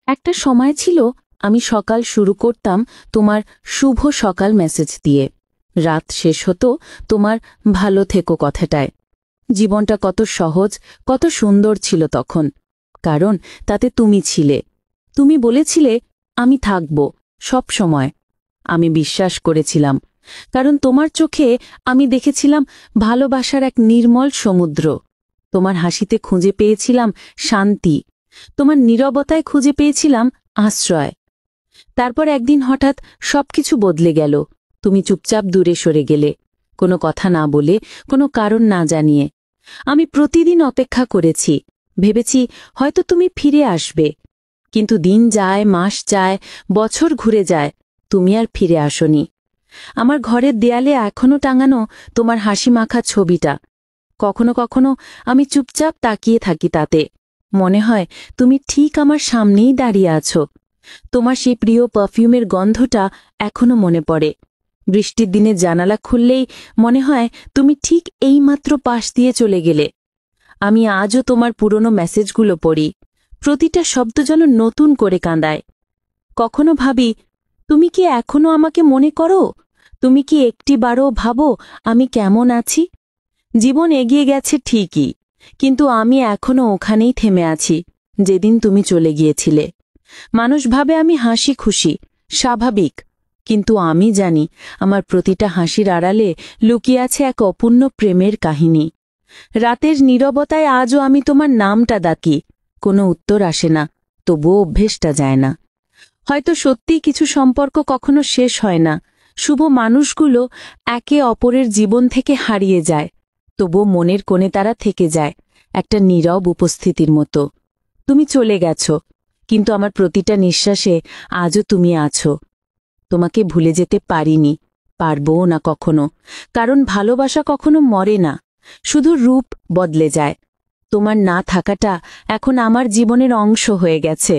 একটা সময় ছিল আমি সকাল শুরু করতাম তোমার শুভ সকাল মেসেজ দিয়ে, রাত শেষ হতো তোমার ভালো থেকো কথাটায়। জীবনটা কত সহজ, কত সুন্দর ছিল তখন, কারণ তাতে তুমি ছিলে। তুমি বলেছিলে আমি থাকব সব সময়। আমি বিশ্বাস করেছিলাম, কারণ তোমার চোখে আমি দেখেছিলাম ভালোবাসার এক নির্মল সমুদ্র। তোমার হাসিতে খুঁজে পেয়েছিলাম শান্তি, তোমার নীরবতায় খুঁজে পেয়েছিলাম আশ্রয়। তারপর একদিন হঠাৎ সবকিছু বদলে গেল। তুমি চুপচাপ দূরে সরে গেলে, কোনো কথা না বলে, কোনো কারণ না জানিয়ে। আমি প্রতিদিন অপেক্ষা করেছি, ভেবেছি হয়তো তুমি ফিরে আসবে। কিন্তু দিন যায়, মাস যায়, বছর ঘুরে যায়, তুমি আর ফিরে আসনি। আমার ঘরের দেয়ালে এখনো টাঙানো তোমার হাসি মাখা ছবিটা। কখনো কখনো আমি চুপচাপ তাকিয়ে থাকি, তাতে মনে হয় তুমি ঠিক আমার সামনেই দাঁড়িয়ে আছো। তোমার সেই প্রিয় পারফিউমের গন্ধটা এখনো মনে পড়ে। বৃষ্টির দিনে জানালা খুললেই মনে হয় তুমি ঠিক এইমাত্র পাশ দিয়ে চলে গেলে। আমি আজও তোমার পুরনো মেসেজগুলো পড়ি, প্রতিটা শব্দ যেন নতুন করে কাঁদায়। কখনো ভাবি, তুমি কি এখনো আমাকে মনে করো? তুমি কি একটিবারও ভাবো আমি কেমন আছি? জীবন এগিয়ে গেছে ঠিকই, কিন্তু আমি এখনো ওখানেই থেমে আছি, যেদিন তুমি চলে গিয়েছিলে। মানুষ ভাবে আমি হাসি খুশি, স্বাভাবিক, কিন্তু আমি জানি আমার প্রতিটা হাসির আড়ালে লুকিয়ে আছে এক অপূর্ণ প্রেমের কাহিনী। রাতের নীরবতায় আজও আমি তোমার নামটা ডাকি, কোনো উত্তর আসে না, তবুও অভ্যেসটা যায় না। হয়তো সত্যিই কিছু সম্পর্ক কখনো শেষ হয় না, শুভ মানুষগুলো একে অপরের জীবন থেকে হারিয়ে যায়, তবুও মনের কোণে তারা থেকে যায়, একটা নীরব উপস্থিতির মতো। তুমি চলে গেছো, কিন্তু আমার প্রতিটা নিঃশ্বাসে আজও তুমি আছো। তোমাকে ভুলে যেতে পারিনি, পারবও না কখনো, কারণ ভালোবাসা কখনো মরে না, শুধু রূপ বদলে যায়। তোমার না থাকাটা এখন আমার জীবনের অংশ হয়ে গেছে।